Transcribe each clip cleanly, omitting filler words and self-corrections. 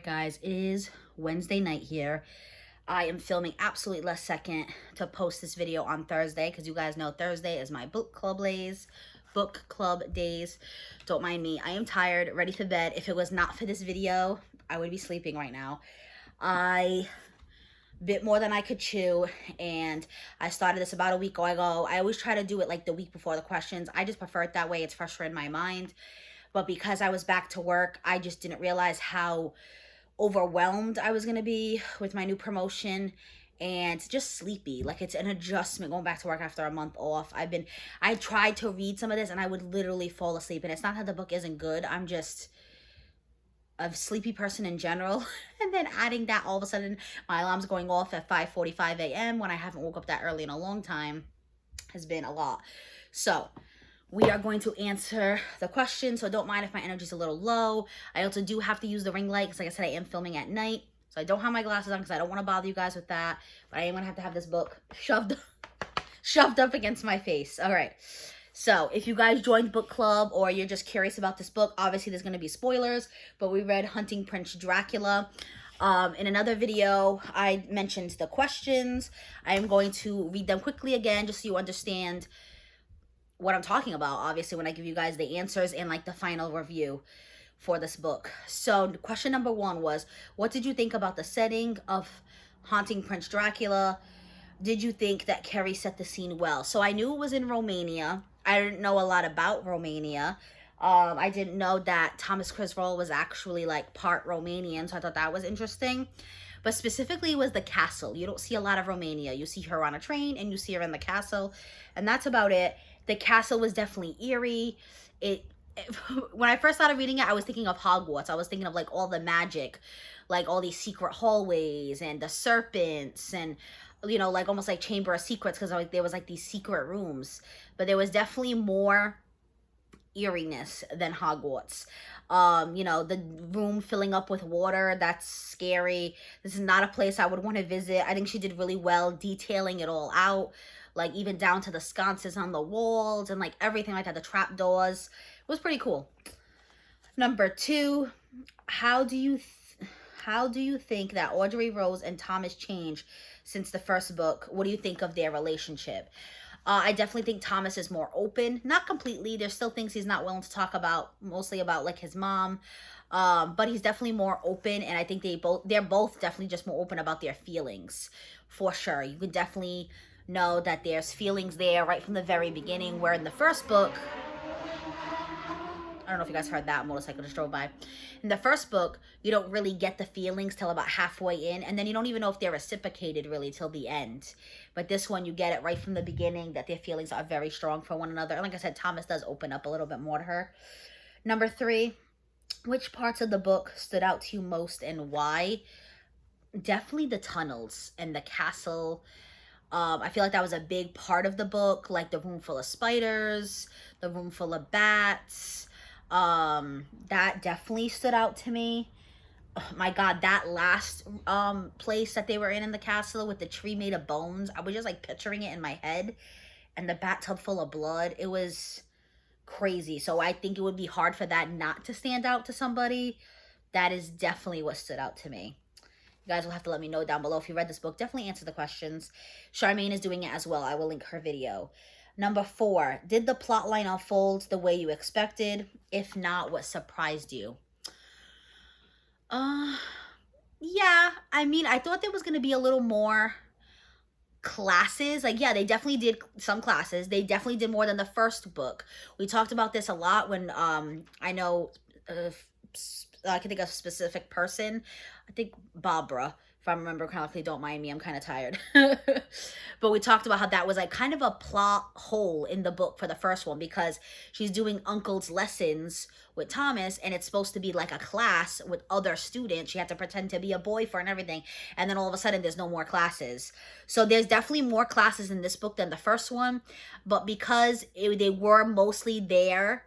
Guys, it is Wednesday night here. I am filming absolutely last second to post this video on Thursday because you guys know Thursday is my book club days. Don't mind me. I am tired, ready for bed. If it was not for this video, I would be sleeping right now. I bit more than I could chew, and I started this about a week ago. I always try to do it like the week before the questions. I just prefer it that way. It's fresher in my mind. But because I was back to work, I just didn't realize how overwhelmed I was gonna be with my new promotion and just sleepy. Like, it's an adjustment going back to work after a month off. I tried to read some of this and I would literally fall asleep, and it's not that the book isn't good. I'm just a sleepy person in general. And then adding that, all of a sudden my alarm's going off at 5:45 a.m. when I haven't woke up that early in a long time has been a lot. So we are going to answer the question, so don't mind if my energy's a little low. I also do have to use the ring light because, like I said, I am filming at night. So I don't have my glasses on because I don't want to bother you guys with that. But I am going to have this book shoved up against my face. All right. So if you guys joined book club or you're just curious about this book, obviously there's going to be spoilers. But we read Hunting Prince Dracula. In another video, I mentioned the questions. I am going to read them quickly again just so you understand what I'm talking about, obviously, when I give you guys the answers and like the final review for this book. So question number 1 was, what did you think about the setting of Haunting Prince Dracula? Did you think that Kerri set the scene well? So I knew it was in Romania. I didn't know a lot about Romania. I didn't know that Thomas Criswell was actually like part Romanian, so I thought that was interesting. But specifically, it was the castle. You don't see a lot of Romania. You see her on a train and you see her in the castle, and that's about it. The castle was definitely eerie. When I first started reading it, I was thinking of Hogwarts. I was thinking of like all the magic, like all these secret hallways and the serpents and, you know, like almost like Chamber of Secrets, because like there was like these secret rooms. But there was definitely more eeriness than Hogwarts. You know, the room filling up with water, that's scary. This is not a place I would want to visit. I think she did really well detailing it all out, like even down to the sconces on the walls and like everything like that, the trap doors. It was pretty cool. Number 2, how do you think that Audrey Rose and Thomas changed since the first book? What do you think of their relationship? I definitely think Thomas is more open. Not completely. There's still things he's not willing to talk about, mostly about like his mom. But he's definitely more open, and I think they're both definitely just more open about their feelings, for sure. You could definitely know that there's feelings there right from the very beginning, where in the first book, I don't know if you guys heard that motorcycle just drove by. In the first book, you don't really get the feelings till about halfway in, and then you don't even know if they're reciprocated really till the end. But this one, you get it right from the beginning that their feelings are very strong for one another. And like I said, Thomas does open up a little bit more to her. Number 3, which parts of the book stood out to you most and why? Definitely the tunnels and the castle. I feel like that was a big part of the book, like the room full of spiders, the room full of bats. That definitely stood out to me. Oh my god, that last place that they were in the castle with the tree made of bones, I was just like picturing it in my head, and the bathtub full of blood. It was crazy. So I think it would be hard for that not to stand out to somebody. That is definitely what stood out to me. You guys will have to let me know down below if you read this book. Definitely answer the questions. Charmaine is doing it as well. I will link her video. Number 4, did the plotline unfold the way you expected? If not, what surprised you? Yeah, I mean, I thought there was going to be a little more classes. Like, yeah, they definitely did some classes. They definitely did more than the first book. We talked about this a lot when, I know, I can think of a specific person. I think Barbara, if I remember correctly. Don't mind me, I'm kind of tired. But we talked about how that was like kind of a plot hole in the book for the first one, because she's doing Uncle's lessons with Thomas, and it's supposed to be like a class with other students. She had to pretend to be a boy for and everything, and then all of a sudden there's no more classes. So there's definitely more classes in this book than the first one, but because they were mostly there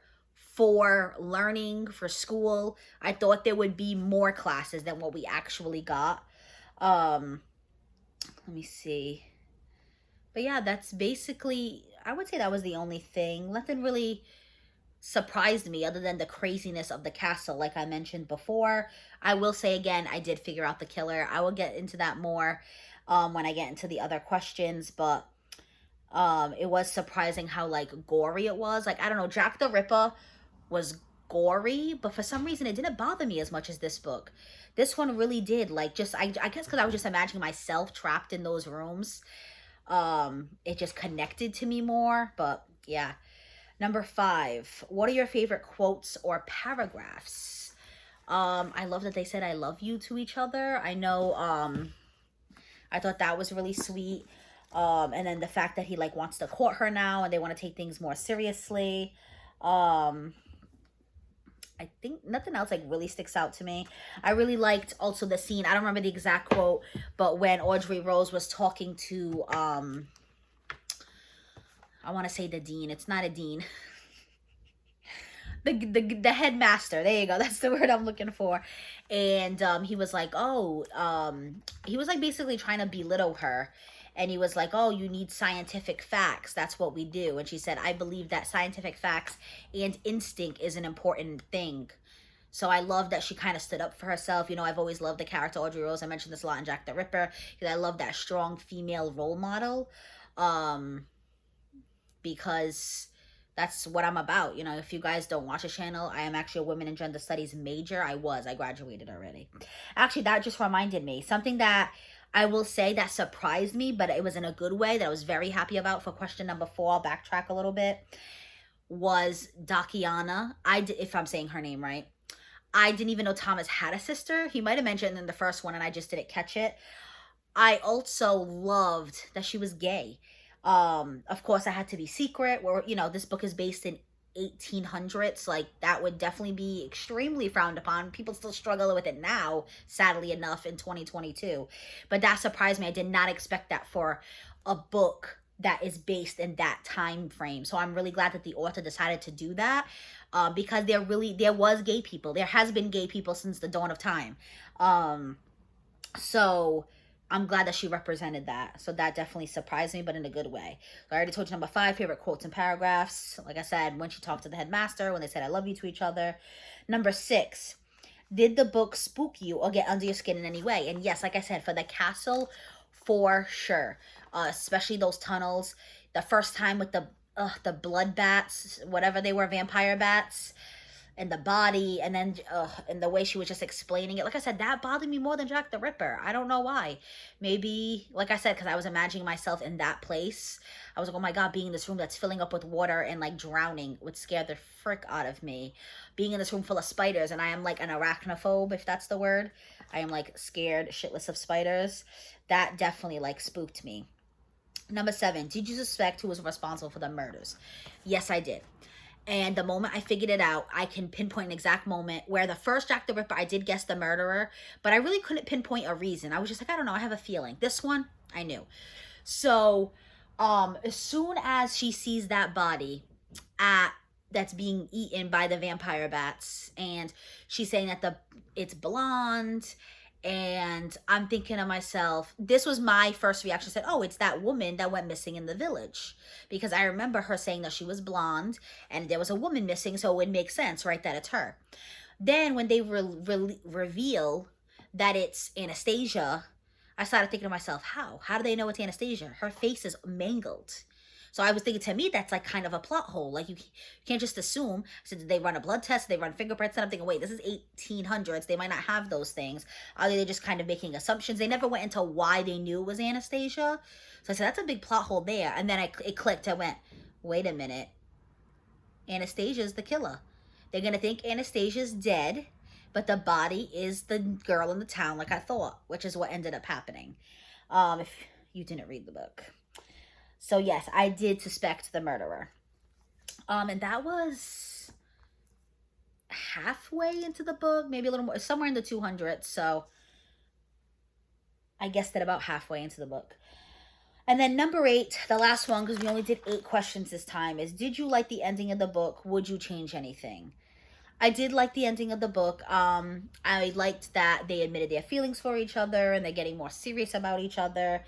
for learning, for school, I thought there would be more classes than what we actually got. Let me see. But yeah, that's basically, I would say that was the only thing. Nothing really surprised me other than the craziness of the castle, like I mentioned before. I will say again, I did figure out the killer. I will get into that more when I get into the other questions, but it was surprising how like gory it was. Like, I don't know, Jack the Ripper was gory, but for some reason it didn't bother me as much as this book. This one really did. Like, just I guess because I was just imagining myself trapped in those rooms. It just connected to me more. But yeah. Number 5, what are your favorite quotes or paragraphs? I love that they said I love you to each other. I know, I thought that was really sweet. And then the fact that he like wants to court her now and they want to take things more seriously. I think nothing else like really sticks out to me. I really liked also the scene. I don't remember the exact quote, but when Audrey Rose was talking to, I want to say the dean. It's not a dean. The headmaster. There you go. That's the word I'm looking for. And he was like, oh, he was like basically trying to belittle her. And he was like, oh, you need scientific facts. That's what we do. And she said, I believe that scientific facts and instinct is an important thing. So I love that she kind of stood up for herself. You know, I've always loved the character Audrey Rose. I mentioned this a lot in Jack the Ripper, because I love that strong female role model. Because that's what I'm about. You know, if you guys don't watch the channel, I am actually a women and gender studies major. I graduated already. Actually, that just reminded me. Something that I will say that surprised me, but it was in a good way, that I was very happy about for question number 4. I'll backtrack a little bit. Was Dakiana. If I'm saying her name right. I didn't even know Thomas had a sister. He might have mentioned in the first one and I just didn't catch it. I also loved that she was gay. Of course, I had to be secret, where, you know, this book is based in 1800s. Like, that would definitely be extremely frowned upon. People still struggle with it now, sadly enough, in 2022. But that surprised me. I did not expect that for a book that is based in that time frame. So I'm really glad that the author decided to do that, because there was gay people. There has been gay people since the dawn of time. So I'm glad that she represented that. So that definitely surprised me, but in a good way. So I already told you number 5, favorite quotes and paragraphs. Like I said, when she talked to the headmaster, when they said I love you to each other. Number 6, did the book spook you or get under your skin in any way? And yes, like I said, for the castle, for sure. Especially those tunnels. The first time with the blood bats, whatever they were, vampire bats. And the body, and then and the way she was just explaining it. Like I said, that bothered me more than Jack the Ripper. I don't know why. Maybe, like I said, because I was imagining myself in that place. I was like, oh my God, being in this room that's filling up with water and like drowning would scare the frick out of me. Being in this room full of spiders, and I am like an arachnophobe, if that's the word. I am like scared shitless of spiders. That definitely like spooked me. Number 7, did you suspect who was responsible for the murders? Yes, I did. And the moment I figured it out, I can pinpoint an exact moment where the first Jack the Ripper, I did guess the murderer, but I really couldn't pinpoint a reason. I was just like, I don't know, I have a feeling. This one, I knew. So, as soon as she sees that body that's being eaten by the vampire bats, and she's saying that it's blonde, and I'm thinking to myself, this was my first reaction. I said, oh, it's that woman that went missing in the village. Because I remember her saying that she was blonde and there was a woman missing, so it would make sense, right, that it's her. Then when they reveal that it's Anastasia, I started thinking to myself, how? How do they know it's Anastasia? Her face is mangled. So I was thinking, to me, that's like kind of a plot hole. Like, you can't just assume. So did they run a blood test? Did they run fingerprints? And I'm thinking, wait, this is 1800s. They might not have those things. Are they just kind of making assumptions? They never went into why they knew it was Anastasia. So I said, that's a big plot hole there. And then it clicked. I went, wait a minute. Anastasia's the killer. They're going to think Anastasia's dead, but the body is the girl in the town, like I thought, which is what ended up happening. If you didn't read the book. So yes, I did suspect the murderer. And that was halfway into the book, maybe a little more, somewhere in the 200s. So I guessed that about halfway into the book. And then number 8, the last one, because we only did 8 questions this time, is did you like the ending of the book? Would you change anything? I did like the ending of the book. I liked that they admitted their feelings for each other and they're getting more serious about each other.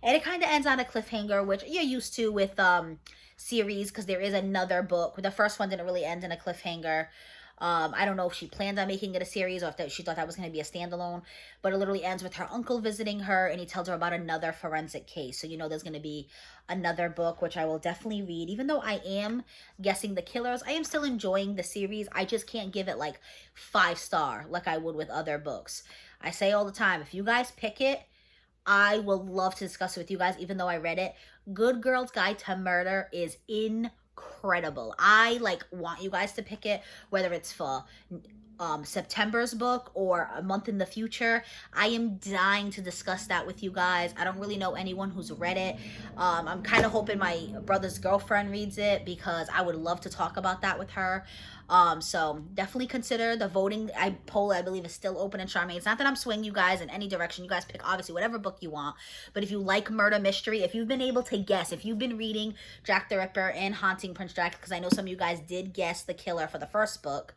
And it kind of ends on a cliffhanger, which you're used to with series, because there is another book. The first one didn't really end in a cliffhanger. I don't know if she planned on making it a series or if she thought that was going to be a standalone, but it literally ends with her uncle visiting her and he tells her about another forensic case. So, you know, there's going to be another book, which I will definitely read. Even though I am guessing the killers, I am still enjoying the series. I just can't give it like 5-star like I would with other books. I say all the time, if you guys pick it, I will love to discuss it with you guys, even though I read it. Good Girl's Guide to Murder is incredible. I want you guys to pick it, whether it's for September's book or a month in the future. I am dying to discuss that with you guys. I don't really know anyone who's read it. I'm kind of hoping my brother's girlfriend reads it, because I would love to talk about that with her. So definitely consider the voting. Poll, I believe, is still open in Charmaine. It's not that I'm swinging you guys in any direction. You guys pick obviously whatever book you want. But if you like murder mystery, if you've been able to guess, if you've been reading Jack the Ripper and Hunting Prince Dracula, because I know some of you guys did guess the killer for the first book.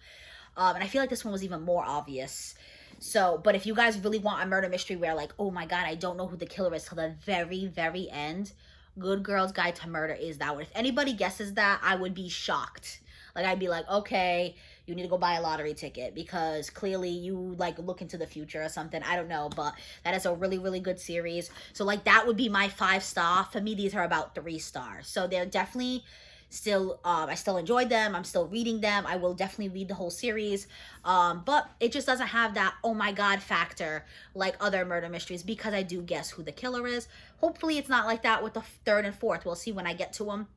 And I feel like this one was even more obvious. So, but if you guys really want a murder mystery where like, oh my God, I don't know who the killer is till the very, very end, Good Girl's Guide to Murder is that one. If anybody guesses that, I would be shocked. Like, I'd be like, okay, you need to go buy a lottery ticket, because clearly you like look into the future or something. I don't know, but that is a really, really good series. So like that would be my 5-star. For me, these are about 3 stars. So they're definitely still, I still enjoyed them. I'm still reading them. I will definitely read the whole series. But it just doesn't have that, oh my God factor like other murder mysteries, because I do guess who the killer is. Hopefully it's not like that with the 3rd and 4th. We'll see when I get to them.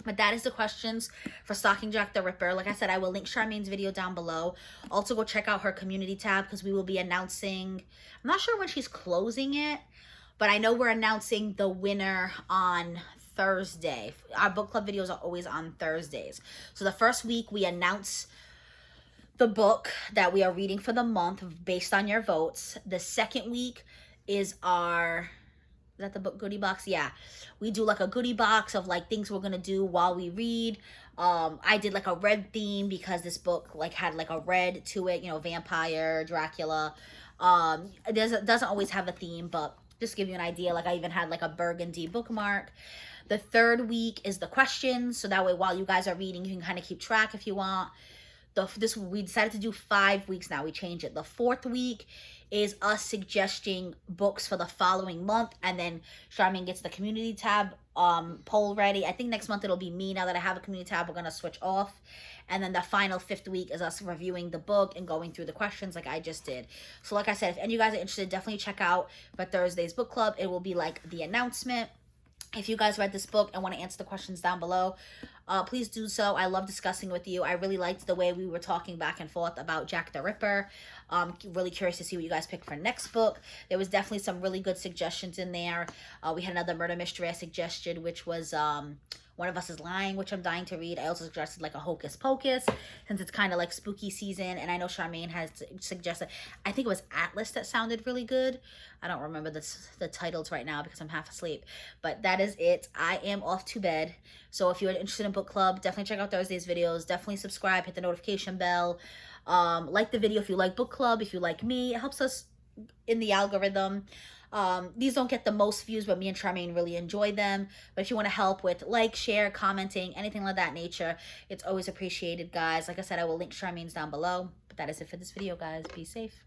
But that is the questions for Stalking Jack the Ripper. Like I said, I will link Charmaine's video down below. Also, go check out her community tab, because we will be announcing, I'm not sure when she's closing it, but I know we're announcing the winner on Thursday. Our book club videos are always on Thursdays. So the first week we announce the book that we are reading for the month based on your votes. The second week is our... Is that the book goodie box? Yeah. We do like a goodie box of like things we're going to do while we read. I did like a red theme, because this book like had like a red to it, you know, vampire, Dracula. It doesn't always have a theme, but just give you an idea. Like I even had like a burgundy bookmark. The third week is the questions. So that way while you guys are reading, you can kind of keep track if you want. We decided to do 5 weeks now. We changed it. The 4th week is us suggesting books for the following month, and then Charmaine gets the community tab poll ready. I think next month it'll be me. Now that I have a community tab, we're gonna switch off. And then the final 5th week is us reviewing the book and going through the questions like I just did. So like I said, if any of you guys are interested, definitely check out for Thursday's book club. It will be like the announcement. If you guys read this book and want to answer the questions down below, please do so. I love discussing with you. I really liked the way we were talking back and forth about Jack the Ripper. Really curious to see what you guys pick for next book. There was definitely some really good suggestions in there. We had another murder mystery I suggested, which was One of Us is Lying, which I'm dying to read. I also suggested like a Hocus Pocus, since it's kind of like spooky season. And I know Charmaine has suggested, I think it was Atlas that sounded really good. I don't remember the titles right now because I'm half asleep. But that is it. I am off to bed. So if you're interested in book club, definitely check out Thursday's videos. Definitely subscribe, hit the notification bell. Like the video if you like book club. If you like me, it helps us in the algorithm. These don't get the most views, but me and Charmaine really enjoy them. But if you want to help with like, share, commenting, anything like that nature, it's always appreciated, guys. Like I said, I will link Charmaine's down below. But that is it for this video, guys. Be safe.